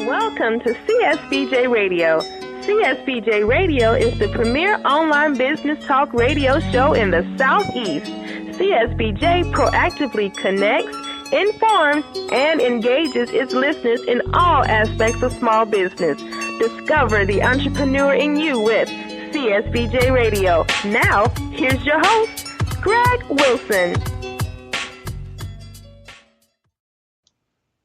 Welcome to CSBJ Radio. CSBJ Radio is the premier online business talk radio show in the Southeast. CSBJ proactively connects, informs, and engages its listeners in all aspects of small business. Discover the entrepreneur in you with CSBJ Radio. Now, here's your host, Greg Wilson.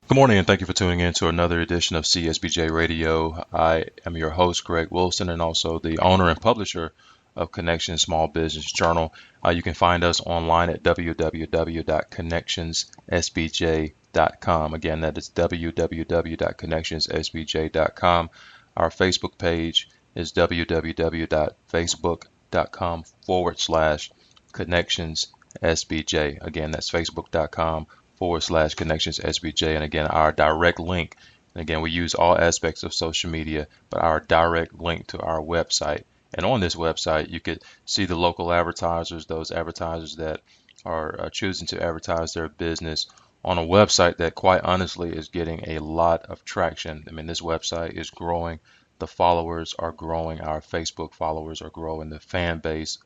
Good morning, and thank you for tuning in to another edition of CSBJ Radio. I am your host, Greg Wilson, and also the owner and publisher of Connection Small Business Journal. You can find us online at www.connectionssbj.com. Again, that is www.connectionssbj.com. Our Facebook page is www.facebook.com/connectionssbj. Again, that's facebook.com/connectionssbj. And again, our direct link, and again, we use all aspects of social media, but our direct link to our website. And on this website, you could see the local advertisers, those advertisers that are choosing to advertise their business on a website that quite honestly is getting a lot of traction. I mean, this website is growing. The followers are growing. Our Facebook followers are growing. The fan base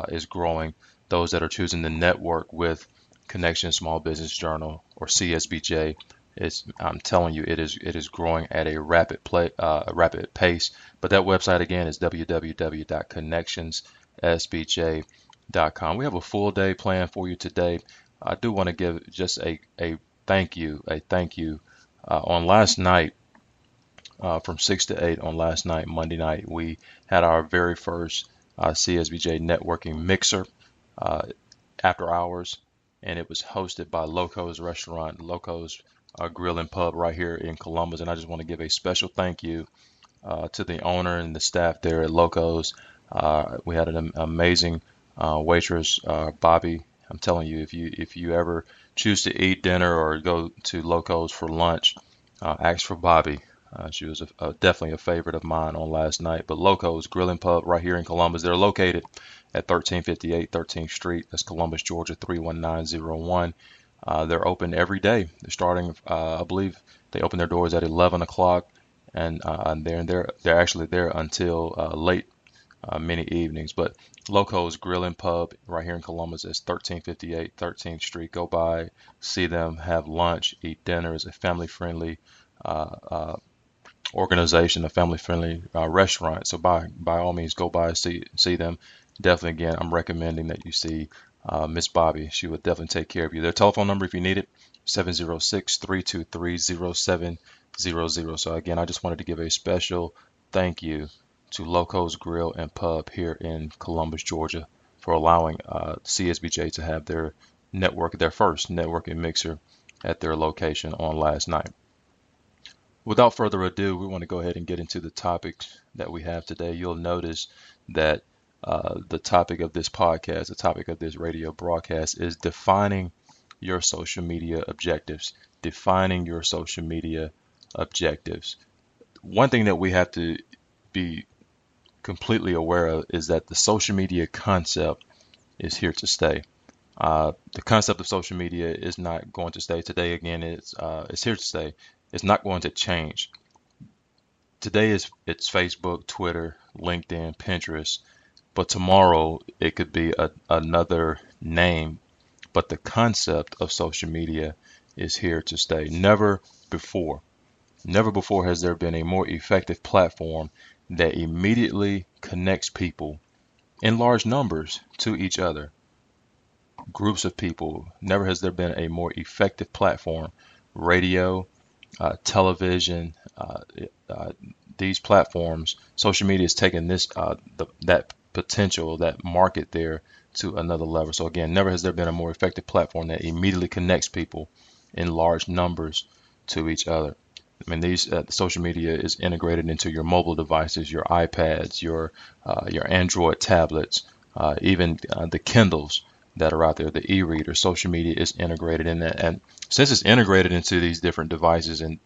is growing. Those that are choosing to network with Connection Small Business Journal or CSBJ, I'm telling you, it is growing at a rapid pace. But that website again is www.connectionssbj.com. We have a full day plan for you today. I do want to give just a thank you. On last night, from 6 to 8 on last night, Monday night, we had our very first CSBJ networking mixer after hours. And it was hosted by Loco's Restaurant, Loco's Grill and Pub right here in Columbus. And I just want to give a special thank you to the owner and the staff there at Loco's. We had an amazing waitress, Bobby. I'm telling you, if you ever choose to eat dinner or go to Loco's for lunch, ask for Bobby. She was definitely a favorite of mine on last night. But Loco's Grill and Pub right here in Columbus. They're located at 1358 13th Street. That's Columbus, Georgia, 31901. They're open every day. They're starting, I believe, they open their doors at 11 o'clock, and they're actually there until late, many evenings. But Loco's Grill and Pub right here in Columbus is 1358 13th Street. Go by, see them, have lunch, eat dinner. It's a family-friendly organization, a family-friendly restaurant. So by all means, go by, see them. Definitely, again, I'm recommending that you see Miss Bobby. She would definitely take care of you. Their telephone number, if you need it, 706-323-0700. So again, I just wanted to give a special thank you to Loco's Grill and Pub here in Columbus, Georgia, for allowing CSBJ to have their first networking mixer at their location on last night. Without further ado, we want to go ahead and get into the topics that we have today. You'll notice that the topic of this podcast, the topic of this radio broadcast is defining your social media objectives. Defining your social media objectives. One thing that we have to be completely aware of is that the social media concept is here to stay. The concept of social media is not going to stay. Today, again, it's here to stay. It's not going to change. Today it's Facebook, Twitter, LinkedIn, Pinterest. But tomorrow it could be another name. But the concept of social media is here to stay. Never before has there been a more effective platform that immediately connects people in large numbers to each other. Groups of people. Never has there been a more effective platform. Radio, television, these platforms, social media has taken that potential, that market there to another level. So again, never has there been a more effective platform that immediately connects people in large numbers to each other. I mean, these social media is integrated into your mobile devices, your iPads, your Android tablets, even the Kindles that are out there, the e-reader. Social media is integrated in that, and since it's integrated into these different devices and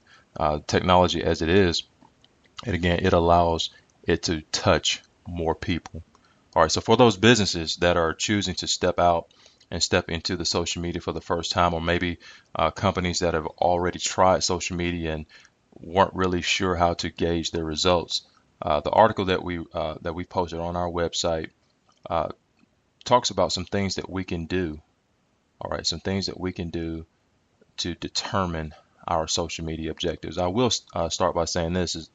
technology as it is, and again, it allows it to touch more people. All right, so for those businesses that are choosing to step out and step into the social media for the first time, or maybe companies that have already tried social media and weren't really sure how to gauge their results. The article that we posted on our website uh, talks about some things that we can do. All right, some things that we can do to determine our social media objectives. I will start by saying this is,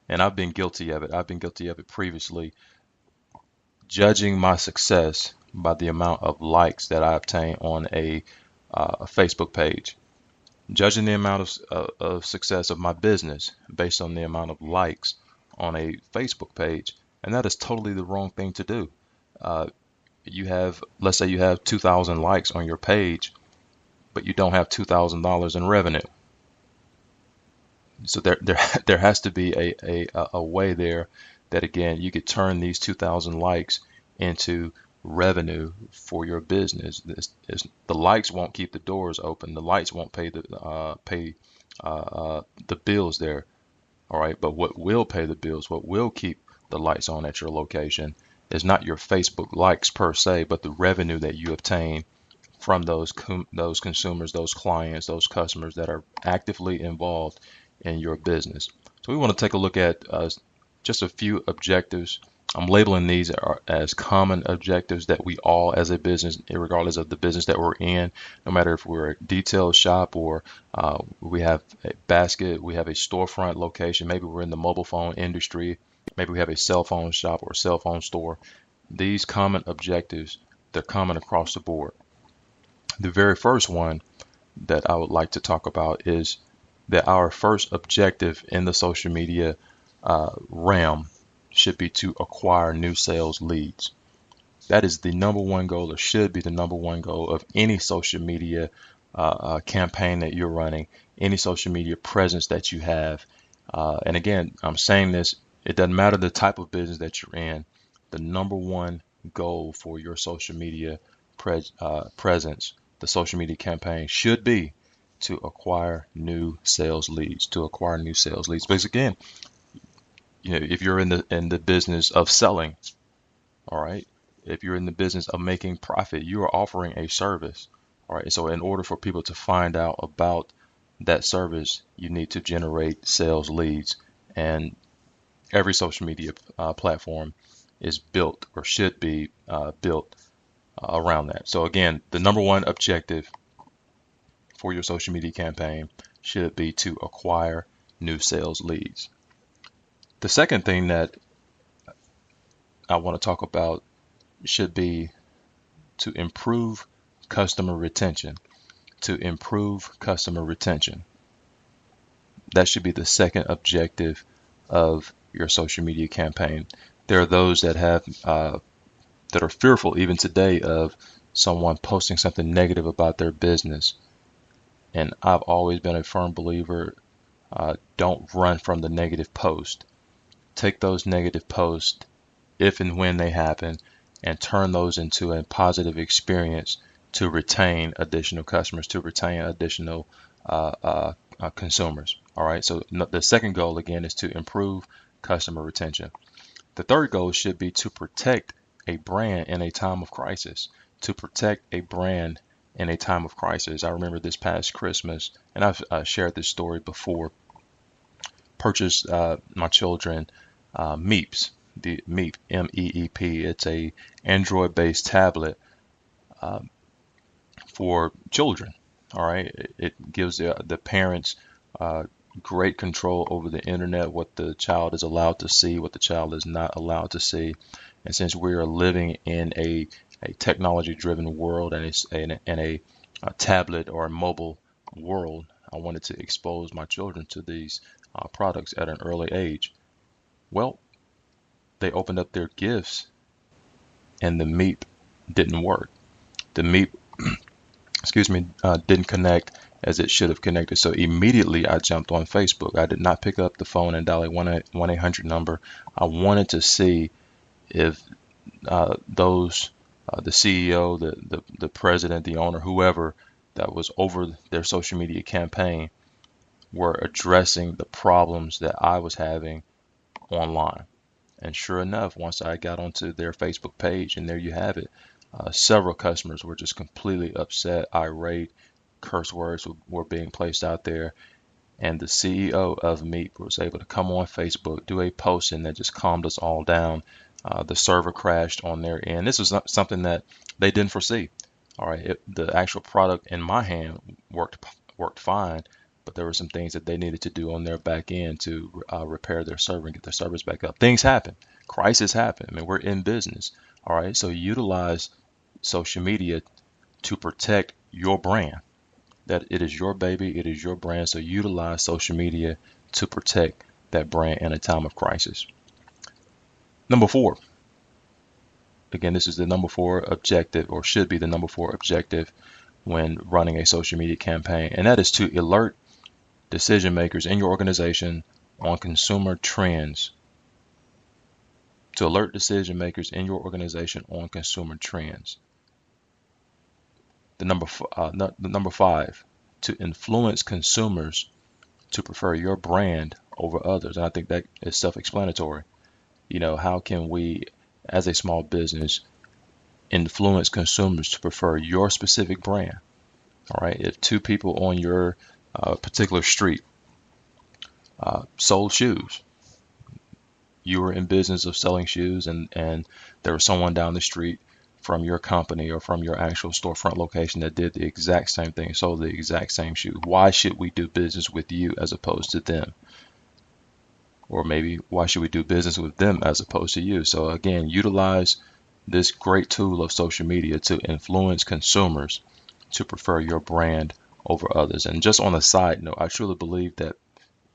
and I've been guilty of it. I've been guilty of it previously, judging my success by the amount of likes that I obtain on a Facebook page, judging the amount of success of my business based on the amount of likes on a Facebook page, and that is totally the wrong thing to do. Uh, let's say you have 2,000 likes on your page, but you don't have $2,000 in revenue. So there has to be a way there that, again, you could turn these 2,000 likes into revenue for your business. The likes won't keep the doors open. The likes won't pay the bills there. All right, but what will pay the bills, what will keep the lights on at your location, is not your Facebook likes per se, but the revenue that you obtain from those consumers, those clients, those customers that are actively involved in your business. So we want to take a look at just a few objectives. I'm labeling these as common objectives that we all, as a business, regardless of the business that we're in, no matter if we're a detail shop or we have a basket, we have a storefront location, maybe we're in the mobile phone industry, maybe we have a cell phone shop or a cell phone store. These common objectives, they're common across the board. The very first one that I would like to talk about is that our first objective in the social media realm should be to acquire new sales leads. That is the number one goal, or should be the number one goal of any social media campaign that you're running, any social media presence that you have. And again, I'm saying this, it doesn't matter the type of business that you're in. The number one goal for your social media presence, the social media campaign, should be to acquire new sales leads, Because again, if you're in the business of selling, all right, if you're in the business of making profit, you are offering a service, all right. So in order for people to find out about that service, you need to generate sales leads, and every social media platform is built, or should be built around that. So again, the number one objective for your social media campaign should be to acquire new sales leads. The second thing that I want to talk about should be to improve customer retention. That should be the second objective of your social media campaign. There are those that are fearful even today of someone posting something negative about their business. And I've always been a firm believer, don't run from the negative post. Take those negative posts, if and when they happen, and turn those into a positive experience to retain additional customers, to retain additional consumers. All right. So the second goal, again, is to improve customer retention. The third goal should be to protect a brand in a time of crisis. I remember this past Christmas, and I've shared this story before, purchased my children Meeps, the Meep, MEEP. It's a Android-based tablet for children. All right, it gives the parents great control over the internet, what the child is allowed to see, what the child is not allowed to see. And since we are living in a technology-driven world and a tablet or a mobile world, I wanted to expose my children to these products at an early age. Well, they opened up their gifts and the Meep didn't work. The Meep, didn't connect as it should have connected. So immediately I jumped on Facebook. I did not pick up the phone and dial a 1-800 number. I wanted to see if the CEO, the president, the owner, whoever that was over their social media campaign, were addressing the problems that I was having online. And sure enough, once I got onto their Facebook page, and there you have it, several customers were just completely upset, irate, curse words were being placed out there. And the CEO of Meet was able to come on Facebook, do a posting that just calmed us all down. The server crashed on their end. This was not something that they didn't foresee. All right, the actual product in my hand worked fine, but there were some things that they needed to do on their back end to repair their server and get their servers back up. Things happen. Crisis happen. I mean, we're in business. All right, so utilize social media to protect your brand. That it is your baby, it is your brand. So utilize social media to protect that brand in a time of crisis. Number 4. Again, this is the number 4 objective, or should be the number 4 objective when running a social media campaign, and that is to alert decision makers in your organization on consumer trends. To alert decision makers in your organization on consumer trends. The number 5, to influence consumers to prefer your brand over others. And I think that is self-explanatory. How can we, as a small business, influence consumers to prefer your specific brand? All right, if 2 people on your particular street sold shoes, you were in business of selling shoes, and there was someone down the street from your company or from your actual storefront location that did the exact same thing, sold the exact same shoe. Why should we do business with you as opposed to them? Or maybe why should we do business with them as opposed to you? So again, utilize this great tool of social media to influence consumers to prefer your brand over others. And just on a side note, I truly believe that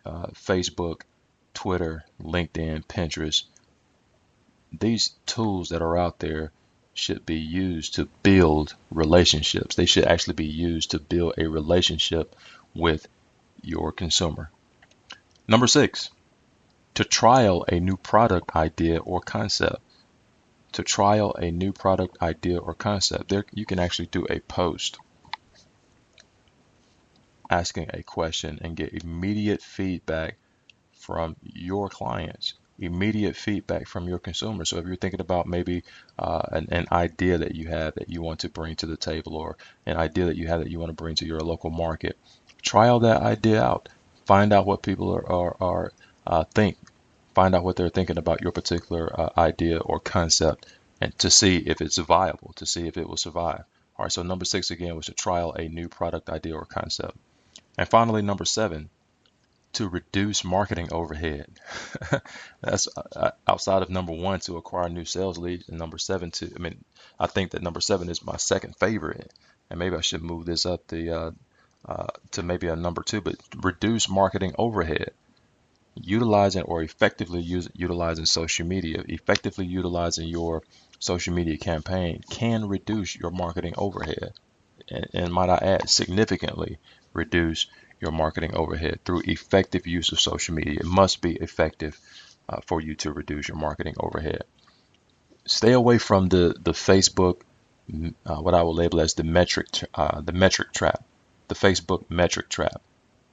Facebook, Twitter, LinkedIn, Pinterest, these tools that are out there should be used to build relationships. They should actually be used to build a relationship with your consumer. Number 6, to trial a new product idea or concept. To trial a new product idea or concept. There, you can actually do a post asking a question and get immediate feedback from your clients. Immediate feedback from your consumers. So if you're thinking about maybe an idea that you have that you want to bring to the table, or an idea that you have that you want to bring to your local market, trial that idea out. Find out what people think. Find out what they're thinking about your particular idea or concept, and to see if it's viable, to see if it will survive. All right, so number 6 again was to trial a new product idea or concept. And finally, number 7, to reduce marketing overhead. That's outside of number 1, to acquire new sales leads, and number 7 I think that number 7 is my second favorite, and maybe I should move this up to maybe a number 2, but reduce marketing overhead. Utilizing or effectively utilizing social media, effectively utilizing your social media campaign can reduce your marketing overhead, and might I add, significantly reduce your marketing overhead through effective use of social media. It must be effective for you to reduce your marketing overhead. Stay away from the Facebook, what I will label as the metric trap, the Facebook metric trap.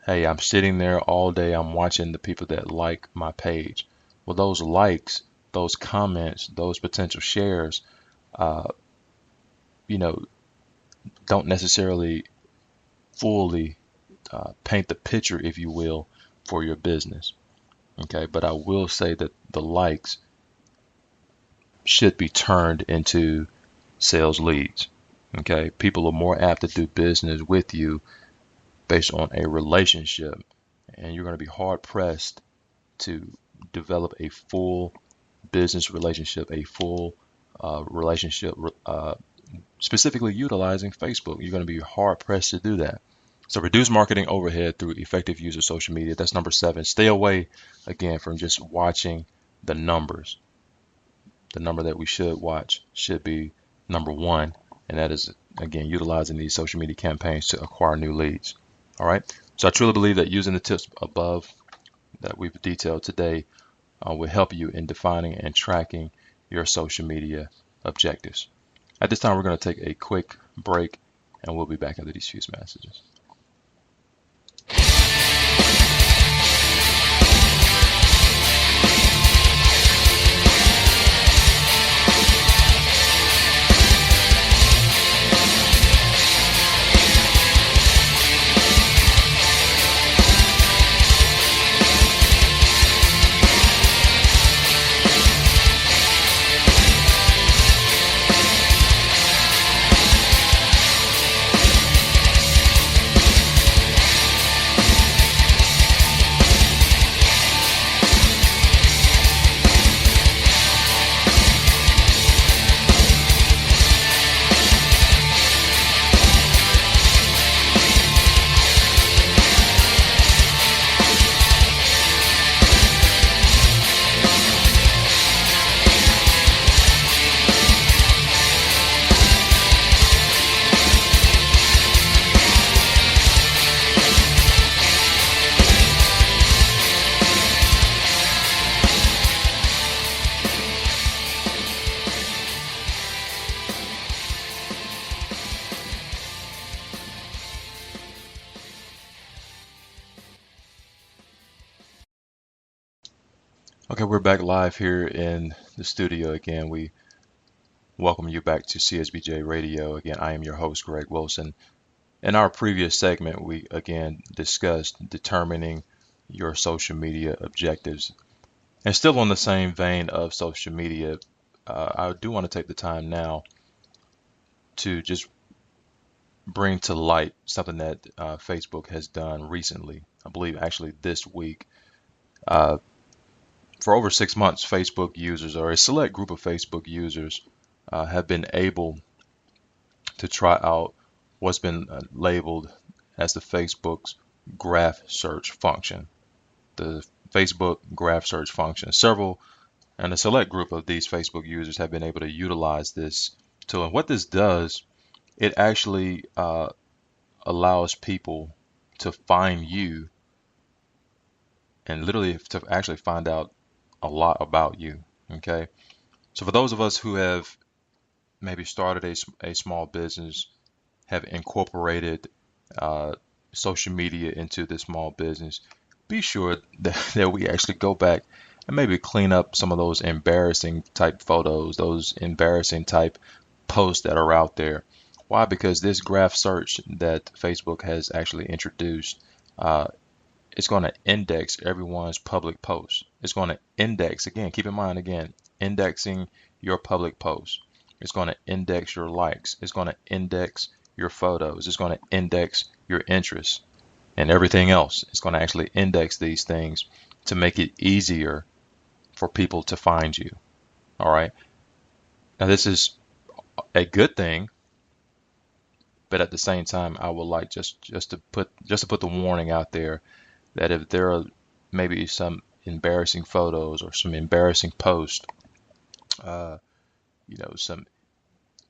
Hey, I'm sitting there all day, I'm watching the people that like my page. Well, those likes, those comments, those potential shares, don't necessarily fully paint the picture, if you will, for your business. Okay, but I will say that the likes should be turned into sales leads. Okay, people are more apt to do business with you based on a relationship, and you're going to be hard pressed to develop a full business relationship, a full relationship specifically utilizing Facebook. You're going to be hard pressed to do that. So reduce marketing overhead through effective use of social media. That's number 7. Stay away, again, from just watching the numbers. The number that we should watch should be number 1, and that is, again, utilizing these social media campaigns to acquire new leads. All right. So I truly believe that using the tips above that we've detailed today will help you in defining and tracking your social media objectives. At this time, we're going to take a quick break, and we'll be back after these few messages. Okay, we're back live here in the studio again. We welcome you back to CSBJ Radio. Again, I am your host, Greg Wilson. In our previous segment, we again discussed determining your social media objectives. And still on the same vein of social media, I do want to take the time now to just bring to light something that Facebook has done recently. I believe actually this week. Uh, for over 6 months, Facebook users, or a select group of Facebook users, have been able to try out what's been labeled as the Facebook's graph search function. The Facebook graph search function. Several and a select group of these Facebook users have been able to utilize this tool. And what this does, it actually allows people to find you and literally to actually find out a lot about you. Okay. So for those of us who have maybe started a small business, have incorporated social media into the small business, be sure that we actually go back and maybe clean up some of those embarrassing type photos, those embarrassing type posts that are out there. Why? Because this graph search that Facebook has actually introduced, it's going to index everyone's public posts. It's going to index, again, keep in mind, again, indexing your public posts. It's going to index your likes. It's going to index your photos. It's going to index your interests and everything else. It's going to actually index these things to make it easier for people to find you. All right. Now, this is a good thing, but at the same time, I would like just to put the warning out there that if there are maybe some embarrassing photos or some embarrassing posts, some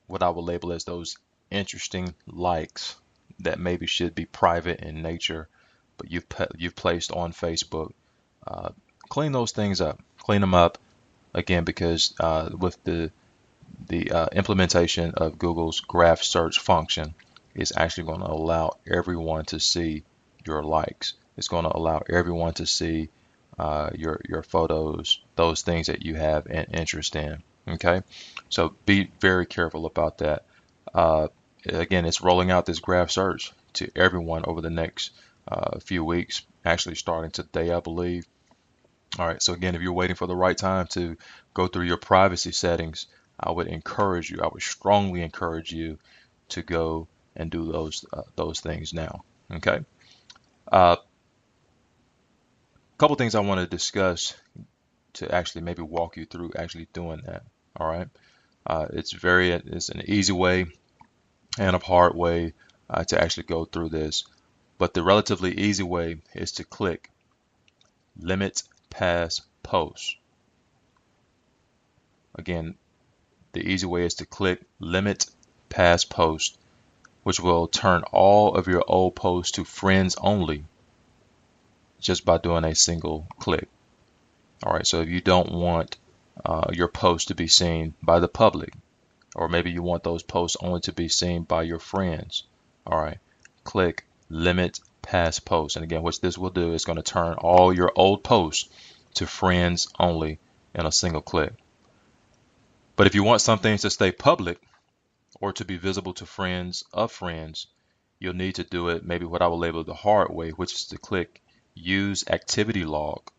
what I would label as those interesting likes that maybe should be private in nature, but you've placed on Facebook, clean those things up, clean them up again, because with the implementation of Google's graph search function, is actually going to allow everyone to see your likes. It's going to allow everyone to see your photos, those things that you have an interest in. Okay, so be very careful about that. Again, it's rolling out this graph search to everyone over the next few weeks, actually starting today, I believe. All right, so again, if you're waiting for the right time to go through your privacy settings, I would strongly encourage you to go and do those things now. Okay. Couple things I want to discuss to actually maybe walk you through actually doing that. All right. It's an easy way and a hard way to actually go through this. But the relatively easy way is to click Limit Past Posts. Again, the easy way is to click Limit Past Posts, which will turn all of your old posts to friends only just by doing a single click. All right, so if you don't want your post to be seen by the public, or maybe you want those posts only to be seen by your friends, all right, click Limit Past Posts. And again, what this will do is going to turn all your old posts to friends only in a single click. But if you want some things to stay public or to be visible to friends of friends, you'll need to do it maybe what I will label the hard way, which is to click Use Activity Log.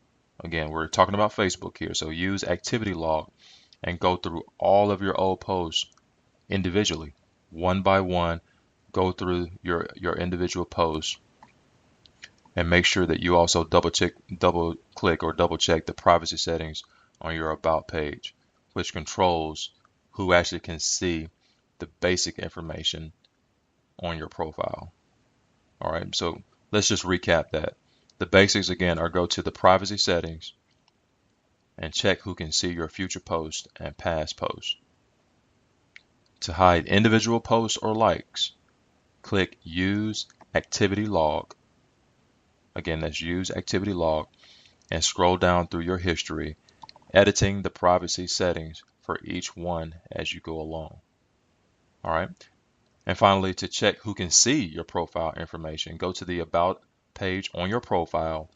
Again, we're talking about Facebook here, so use Activity Log and go through all of your old posts individually, one by one. Go through your individual posts and make sure that you also double check the privacy settings on your About page, which controls who actually can see the basic information on your profile. All right, so let's just recap that. The basics again are go to the privacy settings and check who can see your future posts and past posts. To hide individual posts or likes, click Use Activity Log. Again, that's Use Activity Log, and scroll down through your history, editing the privacy settings for each one as you go along. All right. And finally, to check who can see your profile information, go to the About page on your profile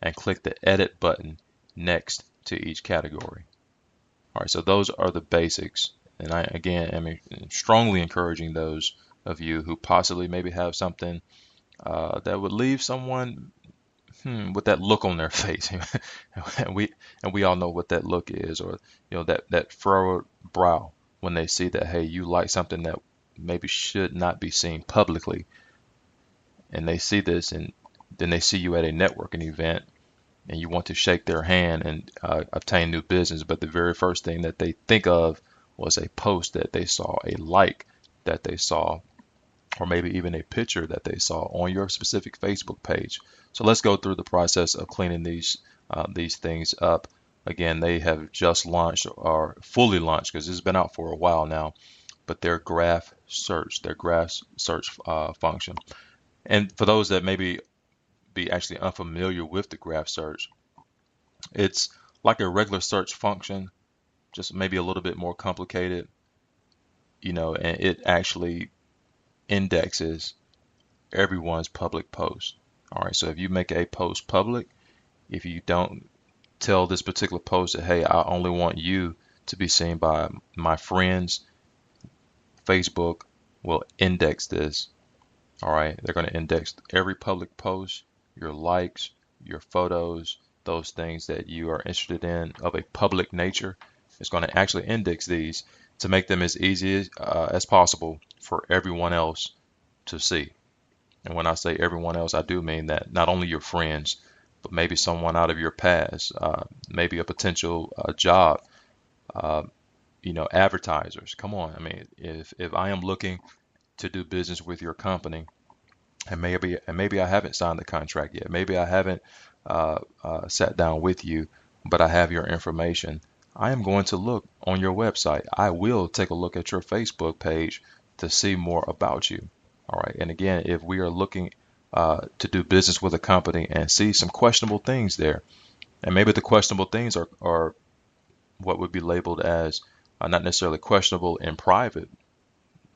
and click the Edit button next to each category. All right, so those are the basics. And I, again, am strongly encouraging those of you who possibly maybe have something that would leave someone with that look on their face. And we all know what that look is, or that furrowed brow when they see that, hey, you like something that maybe should not be seen publicly, and they see this, and then they see you at a networking event, and you want to shake their hand and obtain new business, but the very first thing that they think of was a post that they saw, a like that they saw, or maybe even a picture that they saw on your specific Facebook page. So let's go through the process of cleaning these things up. Again, they have just launched, or fully launched, because it's been out for a while now, but their graph search function. And for those that maybe be actually unfamiliar with the graph search, it's like a regular search function, just maybe a little bit more complicated, and it actually indexes everyone's public post. All right, so if you make a post public, if you don't tell this particular post that, hey, I only want you to be seen by my friends, Facebook will index this. All right, they're going to index every public post, your likes, your photos, those things that you are interested in of a public nature. It's going to actually index these to make them as easy as possible for everyone else to see. And when I say everyone else, I do mean that not only your friends, but maybe someone out of your past, maybe a potential job, advertisers. Come on, I mean, if I am looking to do business with your company, and maybe I haven't signed the contract yet, maybe I haven't sat down with you, but I have your information, I am going to look on your website. I will take a look at your Facebook page to see more about you. All right. And again, if we are looking to do business with a company and see some questionable things there, and maybe the questionable things are what would be labeled as not necessarily questionable in private,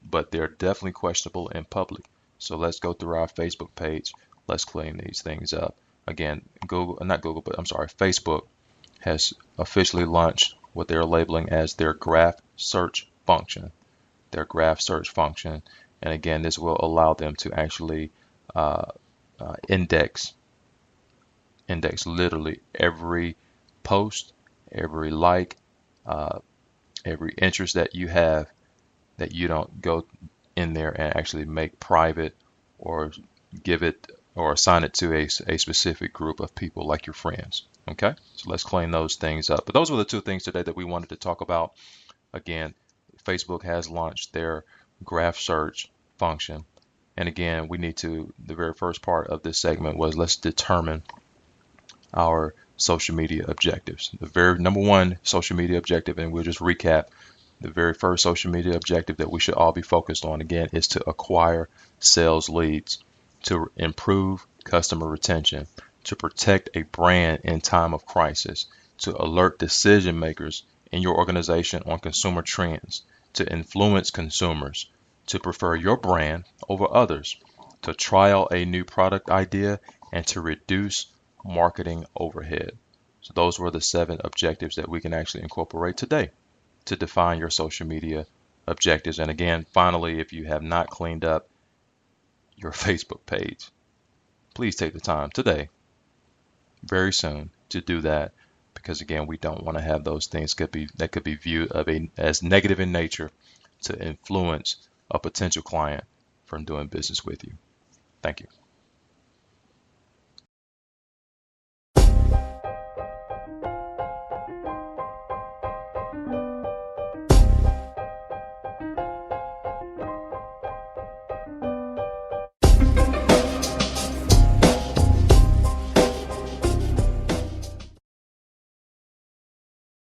but they're definitely questionable in public. So let's go through our Facebook page. Let's clean these things up. Again, Facebook has officially launched what they're labeling as their graph search function. And again, this will allow them to actually index literally every post, every like, every interest that you have, that you don't go in there and actually make private, or give it or assign it to a specific group of people like your friends. Okay, so let's clean those things up. But those were the two things today that we wanted to talk about. Again, Facebook has launched their graph search function. And again, the very first part of this segment was, let's determine our social media objectives. The very number one social media objective, and we'll just recap, the very first social media objective that we should all be focused on, again, is to acquire sales leads, to improve customer retention, to protect a brand in time of crisis, to alert decision makers in your organization on consumer trends, to influence consumers to prefer your brand over others, to trial a new product idea, and to reduce marketing overhead. So those were the 7 objectives that we can actually incorporate today to define your social media objectives. And again, finally, if you have not cleaned up your Facebook page, please take the time today, very soon, to do that, because again, we don't want to have those things that could be viewed as negative in nature to influence a potential client from doing business with you. Thank you.